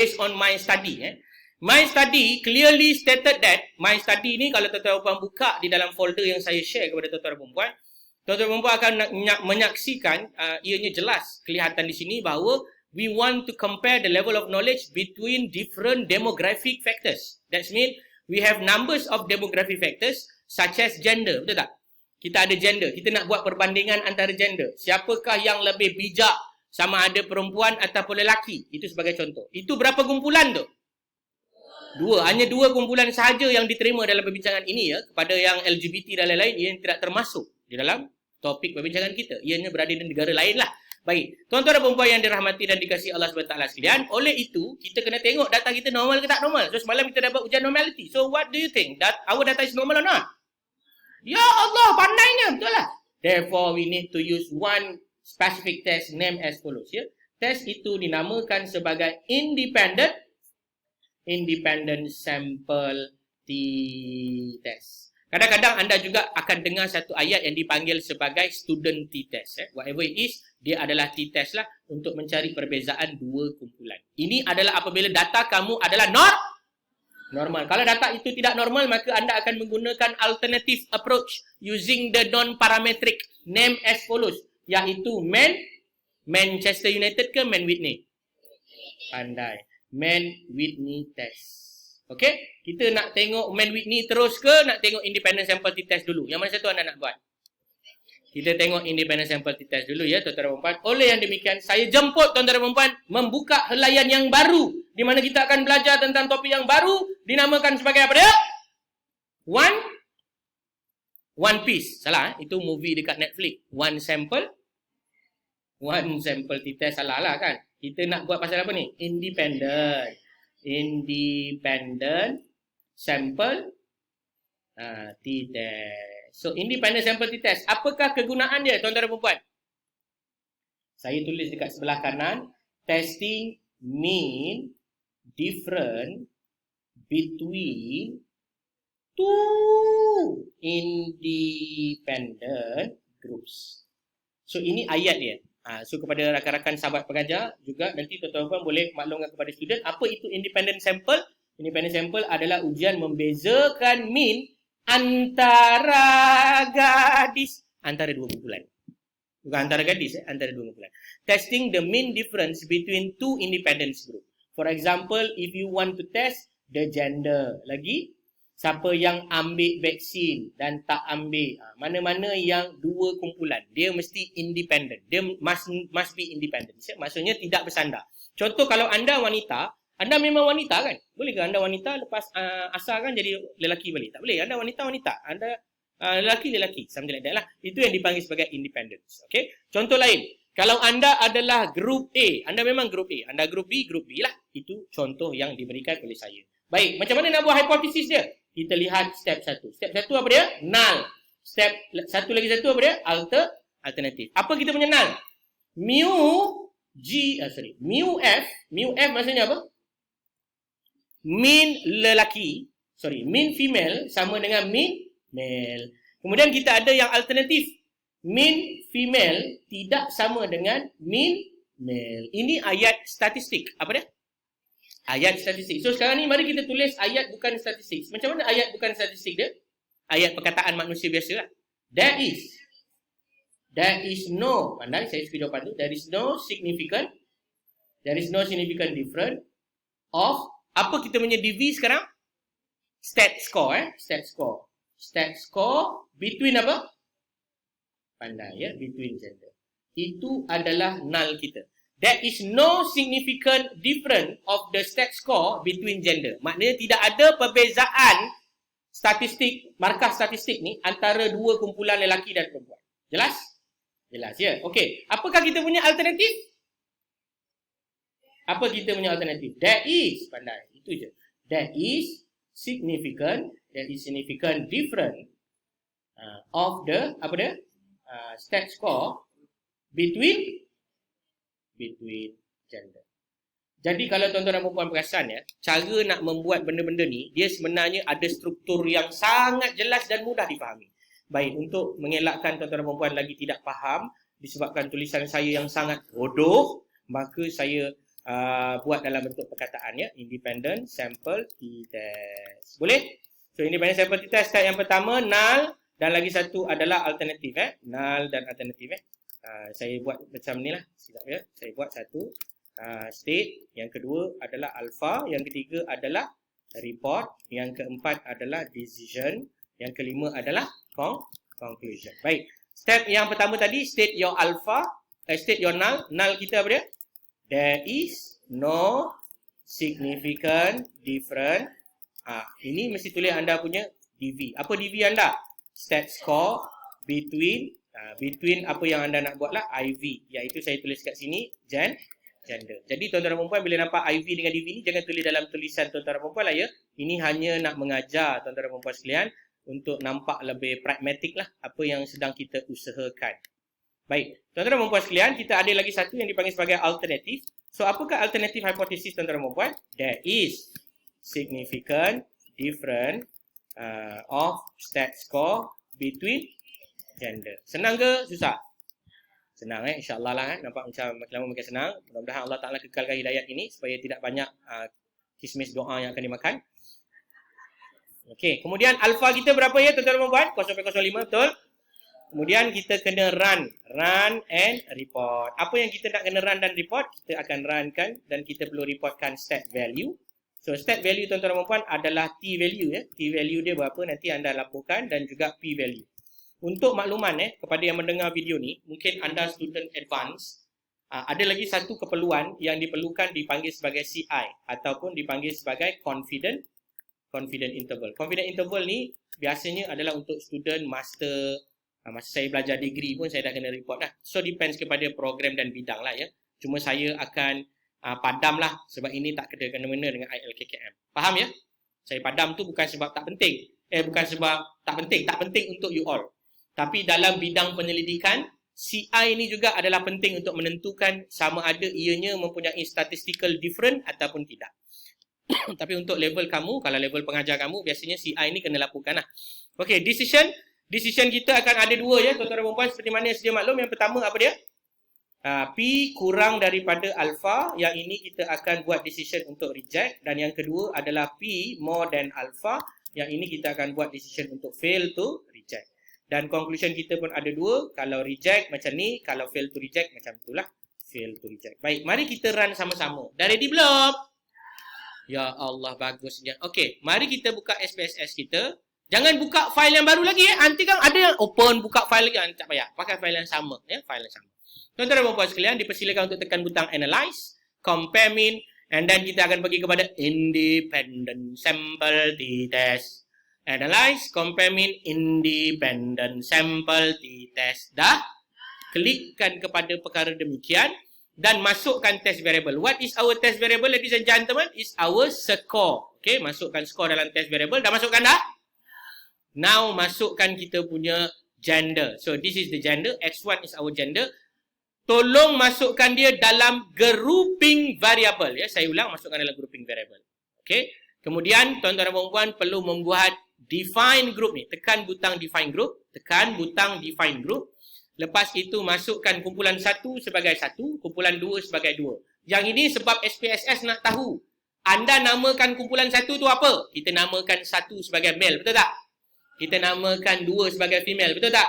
based on my study. My study clearly stated that, my study ni kalau tuan-tuan perempuan buka di dalam folder yang saya share kepada tuan-tuan perempuan, tuan-tuan perempuan akan menyaksikan, ianya jelas kelihatan di sini bahawa we want to compare the level of knowledge between different demographic factors. That means we have numbers of demographic factors such as gender, betul tak? Kita ada gender, kita nak buat perbandingan antara gender. Siapakah yang lebih bijak, sama ada perempuan ataupun lelaki? Itu sebagai contoh. Itu berapa kumpulan tu? Dua. Hanya 2 kumpulan sahaja yang diterima dalam perbincangan ini ya. Kepada yang LGBT dan lain-lain, ia tidak termasuk di dalam topik perbincangan kita. Ianya berada di negara lain lah. Baik. Tuan-tuan dan perempuan yang dirahmati dan dikasihi Allah SWT sekalian, oleh itu, kita kena tengok data kita normal ke tak normal. So, semalam kita dapat ujian normality. So, what do you think? Our data is normal or not? Ya Allah, pandainya. Betul lah. Therefore, we need to use one specific test named as follows. Ya. Test itu dinamakan sebagai independent sample t-test. Kadang-kadang anda juga akan dengar satu ayat yang dipanggil sebagai student t-test. Whatever it is, dia adalah t-test lah untuk mencari perbezaan 2 kumpulan. Ini adalah apabila data kamu adalah normal. Kalau data itu tidak normal, maka anda akan menggunakan alternative approach using the non-parametric name as follows. Iaitu Manchester United ke Man Whitney? Pandai. Man Whitney test. Okey? Kita nak tengok Man Whitney terus ke nak tengok independent sample t-test dulu? Yang mana satu anda nak buat? Kita tengok independent sample t-test dulu ya, tuan-tuan dan perempuan. Oleh yang demikian, saya jemput tuan-tuan dan perempuan membuka helaian yang baru di mana kita akan belajar tentang topik yang baru dinamakan sebagai apa dia? One Piece. Salah itu movie dekat Netflix. One sample t-test, salah lah kan? Kita nak buat pasal apa ni? Independent sample t-test. So, independent sample t-test. Apakah kegunaan dia, tuan-tuan dan perempuan? Saya tulis dekat sebelah kanan. Testing mean difference between 2 independent groups. So, ini ayat dia. So kepada rakan-rakan sahabat pengajar juga nanti tuan-tuan boleh maklumkan kepada student apa itu independent sample. Independent sample adalah ujian membezakan mean antara gadis, antara 2 kumpulan. Bukan antara gadis, antara 2 kumpulan. Testing the mean difference between 2 independent group. For example, if you want to test the gender, lagi siapa yang ambil vaksin dan tak ambil. Mana-mana yang 2 kumpulan. Dia mesti independent. Dia must be independent. Maksudnya tidak bersandar. Contoh kalau anda wanita, anda memang wanita kan? Boleh ke anda wanita lepas asal kan jadi lelaki balik? Tak boleh. Anda wanita-wanita. Anda lelaki-lelaki. Something like that lah. Itu yang dipanggil sebagai independence. Okay? Contoh lain. Kalau anda adalah group A. Anda memang group A. Anda group B lah. Itu contoh yang diberikan oleh saya. Baik. Macam mana nak buat hipotesis dia? Kita lihat step 1. Step 1 apa dia? Null. Step 1 lagi satu apa dia? Alternatif. Apa kita punya null? Mu F maksudnya apa? Mean lelaki. Mean female sama dengan mean male. Kemudian kita ada yang alternatif. Mean female tidak sama dengan mean male. Ini ayat statistik. Apa dia? Ayat statistik. So sekarang ni mari kita tulis ayat bukan statistik. Macam mana ayat bukan statistik dia? Ayat perkataan manusia biasa lah. There is no, pandai saya suka jawapan tu. There is no significant difference of, apa kita punya DV sekarang? Stat score. Stat score between apa? Pandai ya, between gender. Itu adalah null kita. There is no significant difference of the stat score between gender. Maknanya tidak ada perbezaan statistik, markah statistik ni antara 2 kumpulan lelaki dan perempuan. Jelas? Jelas ya. Okey. Apakah kita punya alternatif? Apa kita punya alternatif? There is, pandai. Itu je. There is significant difference of the stat score between gender. Jadi kalau tuan-tuan dan puan-puan perasan ya, cara nak membuat benda-benda ni, dia sebenarnya ada struktur yang sangat jelas dan mudah difahami. Baik, untuk mengelakkan tuan-tuan dan puan-puan lagi tidak faham, disebabkan tulisan saya yang sangat bodoh, maka saya buat dalam bentuk perkataan ya. Independent sample t-test. Boleh? So independent sample t-test step yang pertama null dan lagi satu adalah alternatif null dan alternatif saya buat macam ni lah. Sekejap ya. Saya buat satu state, yang kedua adalah alpha, yang ketiga adalah report, yang keempat adalah decision, yang kelima adalah conclusion. Baik. Step yang pertama tadi state your alpha, state your null. Null kita apa dia? There is no significant difference. Ini mesti tulis anda punya DV. Apa DV anda? Stat score between apa yang anda nak buat lah IV, iaitu saya tulis kat sini gender. Jadi tuan-tuan dan perempuan bila nampak IV dengan DV ni jangan tulis dalam tulisan tuan-tuan dan perempuan lah ya. Ini hanya nak mengajar tuan-tuan dan perempuan sekalian untuk nampak lebih pragmatik lah apa yang sedang kita usahakan. Baik, tuan-tuan dan perempuan sekalian, kita ada lagi satu yang dipanggil sebagai alternatif. So apakah alternatif hipotesis tuan-tuan dan perempuan? There is significant difference of stat score between gender. Senang ke susah? Senang insya-Allah lah nampak macam makin lama makin senang. Mudah-mudahan Allah Taala kekalkan hidayat ini supaya tidak banyak kismis doa yang akan dimakan. Okey, kemudian alfa kita berapa ya tuan-tuan dan puan? 0.05 betul. Kemudian kita kena run and report. Apa yang kita nak kena run dan report, kita akan runkan dan kita perlu reportkan stat value. So stat value tuan-tuan dan puan adalah T value ya. T value dia berapa nanti anda laporkan dan juga P value. Untuk makluman kepada yang mendengar video ni, mungkin anda student advance, ada lagi satu keperluan yang diperlukan dipanggil sebagai CI ataupun dipanggil sebagai confident interval. Confident interval ni biasanya adalah untuk student master. Masa saya belajar degree pun saya dah kena report lah. So depends kepada program dan bidang lah ya. Cuma saya akan padam lah sebab ini tak kena-mena dengan ILKKM. Faham ya? Saya padam tu bukan sebab tak penting. Bukan sebab tak penting untuk you all. Tapi dalam bidang penyelidikan, CI ni juga adalah penting untuk menentukan sama ada ianya mempunyai statistical different ataupun tidak. Tapi untuk level kamu, kalau level pengajar kamu, biasanya CI ni kena lakukan lah. Okey, decision kita akan ada dua ya, tuan-tuan dan puan-puan, seperti mana yang sedia maklum. Yang pertama apa dia? P kurang daripada alpha, yang ini kita akan buat decision untuk reject. Dan yang kedua adalah P more than alpha, yang ini kita akan buat decision untuk fail to reject. Dan conclusion kita pun ada dua. Kalau reject macam ni, kalau fail to reject macam itulah. Fail to reject. Baik, mari kita run sama-sama. Dah ready belum? Ya Allah, bagusnya. Okey, mari kita buka SPSS kita. Jangan buka file yang baru lagi Nanti kan ada yang open, buka file lagi. Tak payah. Pakai file yang sama. File yang sama. Tuan-tuan dan puan-puan sekalian, dipersilakan untuk tekan butang analyze, compare mean, and then kita akan pergi kepada independent sample t-test. Analyze, compare mean, independent sample t-test. Dah? Klikkan kepada perkara demikian dan masukkan test variable. What is our test variable, ladies and gentlemen? Is our score. Okay, masukkan score dalam test variable. Dah masukkan dah? Now, masukkan kita punya gender. So, this is the gender. X1 is our gender. Tolong masukkan dia dalam grouping variable. Ya, saya ulang, masukkan dalam grouping variable. Okay. Kemudian, tuan-tuan dan puan-puan perlu membuat define group ni. Tekan butang define group. Tekan butang define group. Lepas itu, masukkan kumpulan 1 sebagai 1. Kumpulan 2 sebagai 2. Yang ini sebab SPSS nak tahu. Anda namakan kumpulan 1 tu apa? Kita namakan 1 sebagai male. Betul tak? Kita namakan 2 sebagai female. Betul tak?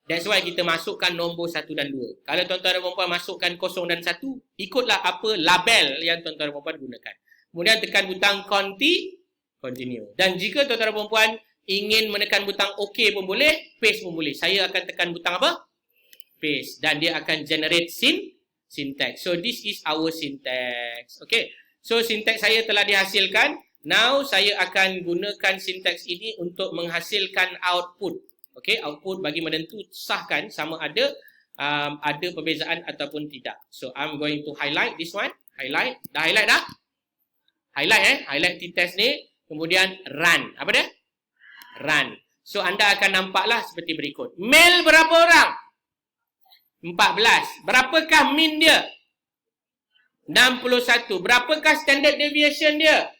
That's why kita masukkan nombor 1 dan 2. Kalau tuan-tuan dan puan-puan masukkan 0 dan 1, ikutlah apa label yang tuan-tuan dan puan-puan gunakan. Kemudian tekan butang continue. Dan jika tuan-tuan dan puan-puan ingin menekan butang OK pun boleh, paste pun boleh. Saya akan tekan butang apa? Paste. Dan dia akan generate syntax. So this is our syntax. Okay. So syntax saya telah dihasilkan. Now saya akan gunakan syntax ini untuk menghasilkan output. Okay, output bagi menentu sahkan sama ada ada perbezaan ataupun tidak. So I'm going to highlight this one. Highlight. Dah highlight dah? Highlight highlight t-test ni. Kemudian run. Apa dia? Run. So anda akan nampaklah seperti berikut. Male berapa orang? 14. Berapakah mean dia? 61. Berapakah standard deviation dia?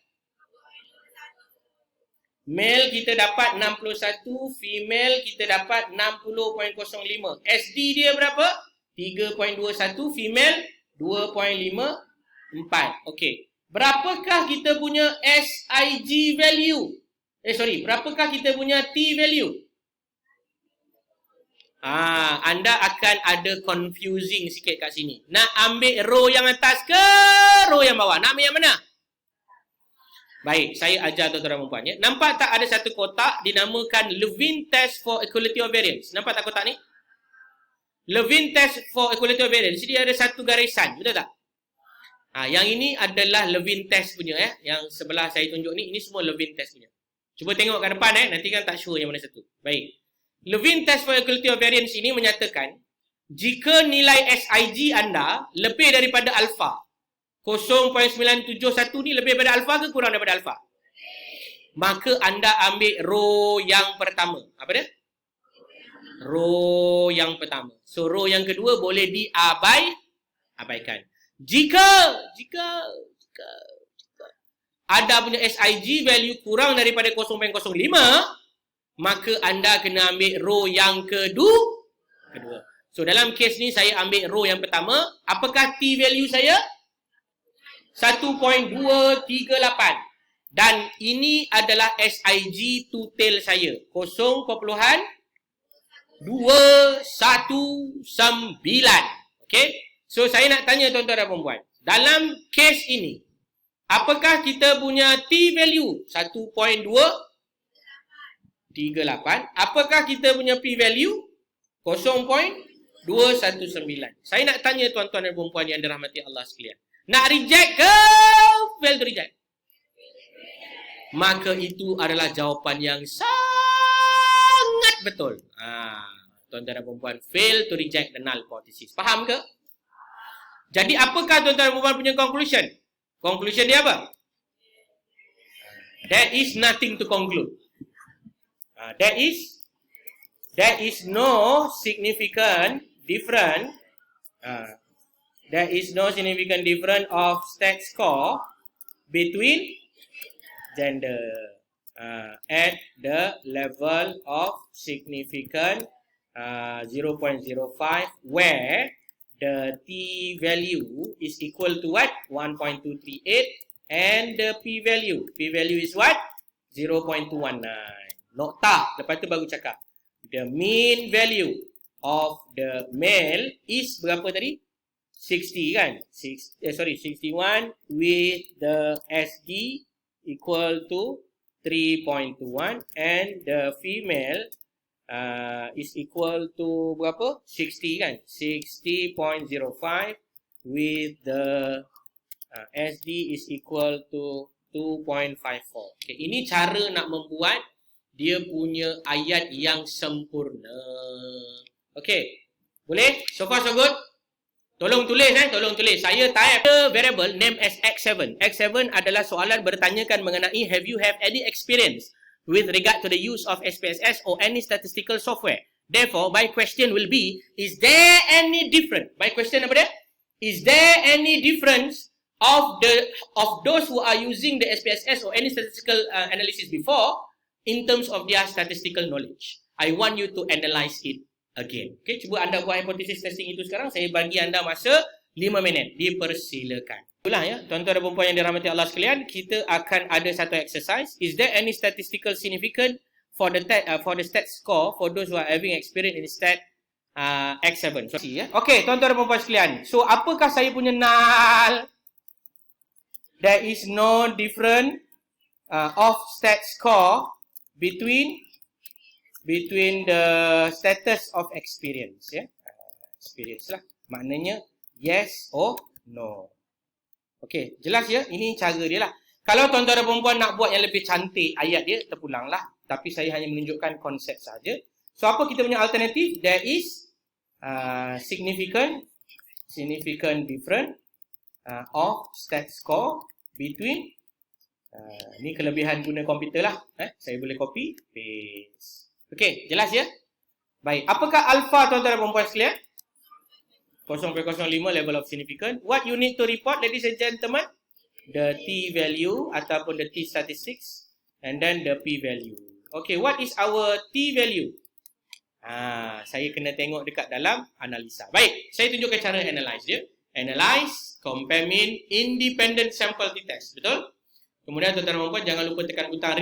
Male kita dapat 61, female kita dapat 60.05. SD dia berapa? 3.21, female 2.5. 4. Okey. Berapakah kita punya SIG value? Berapakah kita punya T value? Anda akan ada confusing sikit kat sini. Nak ambil row yang atas ke row yang bawah? Nak ambil yang mana? Baik, saya ajar tuan-tuan dan puan ya. Nampak tak ada satu kotak dinamakan Levene test for equality of variance? Nampak tak kotak ni? Levene test for equality of variance. Dia ada satu garisan, betul tak? Yang ini adalah Levene test punya ya. Yang sebelah saya tunjuk ni, ini semua Levene test punya. Cuba tengok kat depan nanti kan tak sure yang mana satu. Baik. Levene test for equality of variance ini menyatakan jika nilai SIG anda lebih daripada alpha 0.971 ni lebih daripada alpha ke kurang daripada alpha? Maka anda ambil row yang pertama. Apa dia? Row yang pertama. So row yang kedua boleh diabaikan. Jika ada punya SIG value kurang daripada 0.05, maka anda kena ambil row yang kedua. So dalam kes ni saya ambil row yang pertama. Apakah T value saya? 1.238. Dan ini adalah SIG to tail saya. 0.219. Okay. So saya nak tanya tuan-tuan dan puan-puan. Dalam kes ini, apakah kita punya T value? 1.238. Apakah kita punya P value? 0.219. Saya nak tanya tuan-tuan dan puan-puan yang dirahmati Allah sekalian. Nak reject ke fail to reject? Maka itu adalah jawapan yang sangat betul. Tuan-tuan dan puan-puan, fail to reject the null hypothesis. Faham ke? Jadi apakah tuan-tuan dan puan-puan punya conclusion? Conclusion dia apa? There is nothing to conclude. There is no significant difference. There is no significant difference of stat score between gender at the level of significant 0.05 where the T value is equal to what? 1.238 and the P value is what? 0.219. Noktah. Lepas tu baru cakap. The mean value of the male is berapa tadi? 60 kan? 61 with the SD equal to 3.21 and the female is equal to berapa? 60 kan? 60.05 with the SD is equal to 2.54. Okay, ini cara nak membuat dia punya ayat yang sempurna. Okay, boleh? So far so good? Tolong tulis tolong tulis. Saya type variable name as X7. X7 adalah soalan bertanyakan mengenai have you have any experience with regard to the use of SPSS or any statistical software. Therefore, my question will be, is there any difference? My question apa dia? Is there any difference of those who are using the SPSS or any statistical analysis before in terms of their statistical knowledge? I want you to analyze it again. Okay, cuba anda buat hypothesis testing itu sekarang. Saya bagi anda masa 5 minit. Dipersilakan. Itulah ya, tuan-tuan dan puan-puan yang dirahmati Allah sekalian, kita akan ada satu exercise. Is there any statistical significance for the stat score for those who are having experience in stat X7? So, ya. Okay, tuan-tuan dan puan-puan sekalian. So, apakah saya punya null? There is no difference of stat score between the status of experience, ya. Experience lah. Maknanya yes or no. Okey, jelas ya? Ini cara dia lah. Kalau tuan-tuan dan puan-puan nak buat yang lebih cantik ayat dia, terpulanglah. Tapi saya hanya menunjukkan konsep saja. So apa kita punya alternatif? There is significant difference of stat score between ni kelebihan guna komputer lah. Saya boleh copy, paste. Okey, jelas ya? Baik, apakah alpha tuan-tuan dan puan-puan sekalian? 0.05 level of significance. What you need to report, ladies and gentlemen? The T value ataupun the T statistics and then the P value. Okay, what is our T value? Saya kena tengok dekat dalam analisa. Baik, saya tunjukkan cara analyze dia. Analyze, compare mean, independent sample t-test. Betul? Kemudian tuan-tuan dan puan jangan lupa tekan butang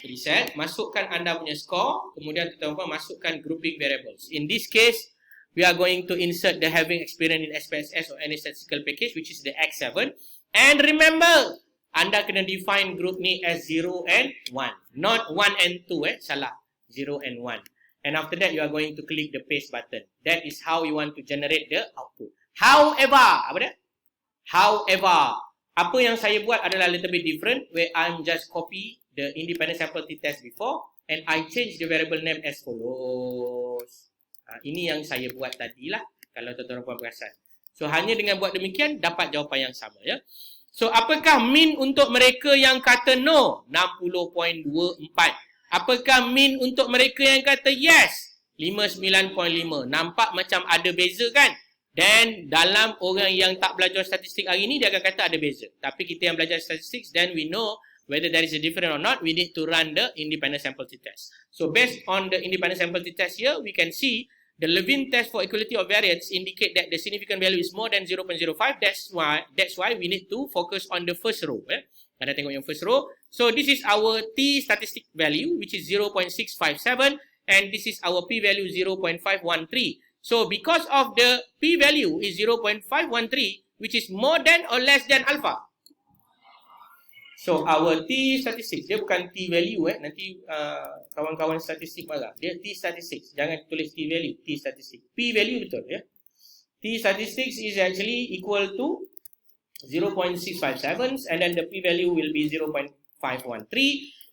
reset, masukkan anda punya score, kemudian tuan-tuan dan puan masukkan grouping variables. In this case, we are going to insert the having experience in SPSS or any statistical package, which is the X7. And remember, anda kena define group ni as 0 and 1. Not 1 and 2, salah. 0 and 1. And after that, you are going to click the paste button. That is how you want to generate the output. However, apa dia? However, apa yang saya buat adalah little bit different, where I'm just copy the independent sample t-test before, and I change the variable name as follows. Ini yang saya buat tadi lah, kalau tuan-tuan dan puan perasan. So, hanya dengan buat demikian, dapat jawapan yang sama. Ya. So, apakah mean untuk mereka yang kata no? 60.24. Apakah mean untuk mereka yang kata yes? 59.5. Nampak macam ada beza kan? Dan dalam orang yang tak belajar statistik hari ni, dia akan kata ada beza. Tapi kita yang belajar statistik, then we know whether there is a difference or not, we need to run the independent sample t-test. So based on the independent sample t-test here, we can see the Levin test for equality of variance indicate that the significant value is more than 0.05. That's why we need to focus on the first row. Anda tengok yang first row. So this is our t statistic value, which is 0.657, and this is our p value 0.513. So because of the p value is 0.513, which is more than or less than alpha. So our t statistics, dia bukan t value nanti kawan-kawan statistik marah. Dia t statistics, jangan tulis t value, t statistics. P value betul ya. T statistics is actually equal to 0.657 and then the p value will be 0.513,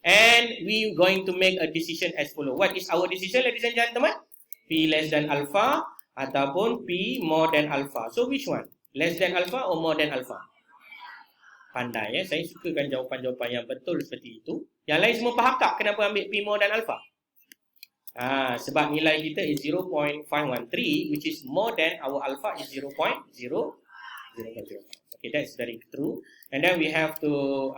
and we going to make a decision as follow. What is our decision, ladies and gentlemen? P less than alpha ataupun P more than alpha. So which one? Less than alpha or more than alpha? Pandai ya. Saya sukakan jawapan-jawapan yang betul seperti itu. Yang lain semua faham tak kenapa ambil P more than alpha? Sebab nilai kita is 0.513, which is more than our alpha is 0.005. Okay, that's very true. And then we have to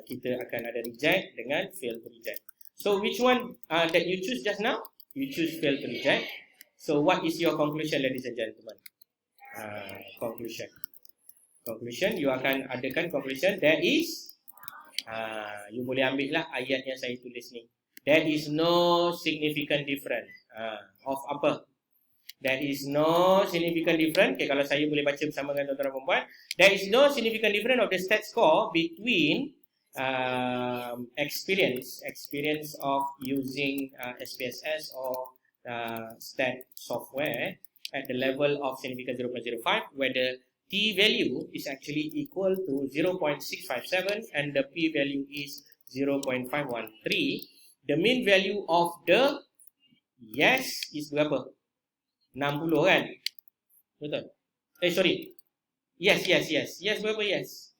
kita akan ada reject dengan fail to reject. So which one that you choose just now? You choose fail to reject. So what is your conclusion, ladies and gentlemen? Conclusion, you akan adakan conclusion. There is, you boleh ambil lah ayat yang saya tulis ni. There is no significant difference. Of apa? There is no significant difference. Okay, kalau saya boleh baca bersama dengan tuan-tuan dan puan-puan. There is no significant difference of the stat score between experience of using SPSS or stat software at the level of significance 0.05, where the t value is actually equal to 0.657 and the p value is 0.513. The mean value of the yes is berapa? 60 kan? Betul? Sorry. Yes. Yes berapa yes?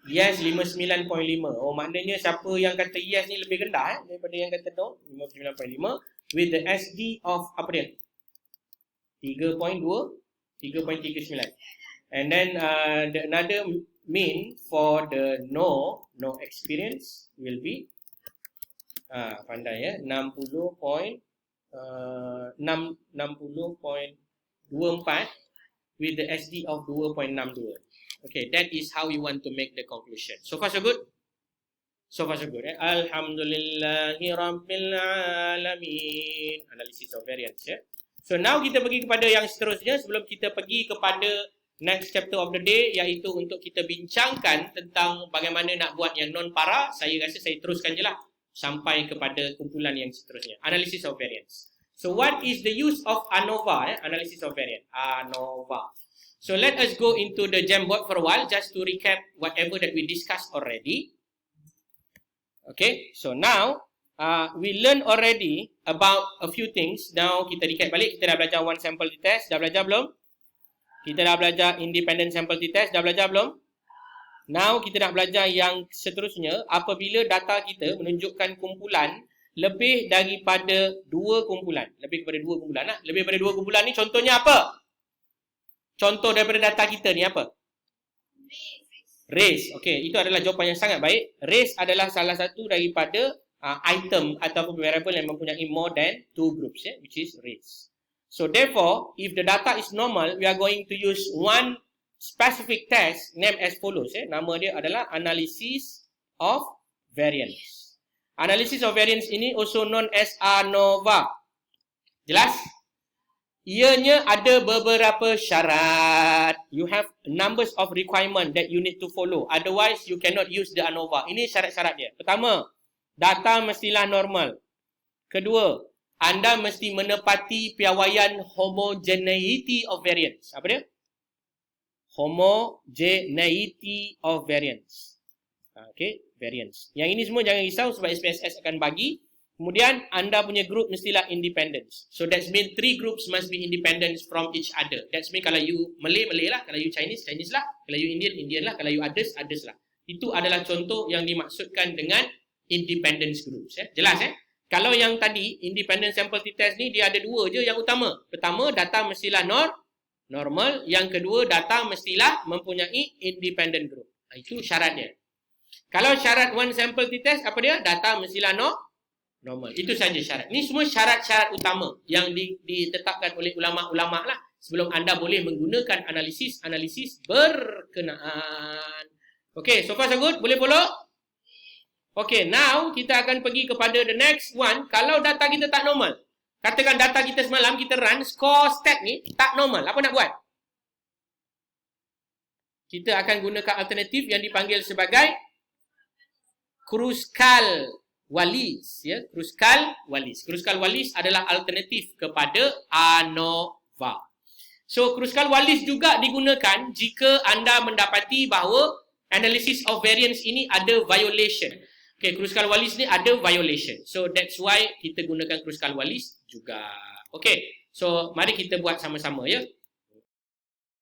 Yes 59.5. Oh, maknanya siapa yang kata yes ni lebih rendah daripada yang kata no. 59.5 with the SD of apa dia? 3.39. And then the another mean for the no experience will be pandai ya, 60.24 with the SD of 2.62. Okay, that is how you want to make the conclusion. So far so good? So far so good. Alhamdulillahi Rabbil Alamin. Analysis of variance ya. So now kita pergi kepada yang seterusnya sebelum kita pergi kepada next chapter of the day, iaitu untuk kita bincangkan tentang bagaimana nak buat yang non-para. Saya rasa saya teruskan je lah sampai kepada kumpulan yang seterusnya. Analysis of variance. So what is the use of ANOVA? Analysis of variance. ANOVA. So let us go into the Jamboard for a while just to recap whatever that we discussed already. Okay, so now we learn already about a few things. Now kita recap balik. Kita dah belajar one sample t-test. Dah belajar belum? Kita dah belajar independent sample t-test. Dah belajar belum? Now kita nak belajar yang seterusnya. Apabila data kita menunjukkan kumpulan lebih daripada dua kumpulan. Lebih daripada dua kumpulan lah. Lebih daripada dua kumpulan ni contohnya apa? Contoh daripada data kita ni apa? Race. Okay, itu adalah jawapan yang sangat baik. Race adalah salah satu daripada item ataupun variable yang mempunyai more than two groups, which is race. So therefore, if the data is normal, we are going to use one specific test named as follows. Nama dia adalah analysis of variance. Analysis of variance ini also known as ANOVA. Jelas? Ianya ada beberapa syarat. You have numbers of requirement that you need to follow. Otherwise, you cannot use the ANOVA. Ini syarat-syarat dia. Pertama, data mestilah normal. Kedua, anda mesti menepati piawaian homogeneity of variance. Apa dia? Homogeneity of variance. Okay, variance. Yang ini semua jangan risau sebab SPSS akan bagi. Kemudian anda punya group mestilah independence. So that's mean 3 groups must be independent from each other. That's mean kalau you Malay lah, kalau you Chinese lah, kalau you Indian lah, kalau you others lah. Itu adalah contoh yang dimaksudkan dengan independence groups. Jelas Kalau yang tadi independent sample t-test ni dia ada 2 je yang utama. Pertama, data mestilah normal. Yang kedua, data mestilah mempunyai independent group. Itu syaratnya. Kalau syarat one sample t-test apa dia? Data mestilah normal. Itu saja syarat. Ini semua syarat-syarat utama yang ditetapkan oleh ulama-ulama lah sebelum anda boleh menggunakan analisis berkenaan. Okay, so far so good? Boleh follow? Okay, now kita akan pergi kepada the next one. Kalau data kita tak normal, katakan data kita semalam kita run, score stat ni tak normal. Apa nak buat? Kita akan gunakan alternatif yang dipanggil sebagai Kruskal-Wallis. Kruskal-Wallis. Kruskal-Wallis adalah alternatif kepada ANOVA. So, Kruskal-Wallis juga digunakan jika anda mendapati bahawa analysis of variance ini ada violation. Okay, Kruskal-Wallis ni ada violation. So, that's why kita gunakan Kruskal-Wallis juga. Okay, so mari kita buat sama-sama ya.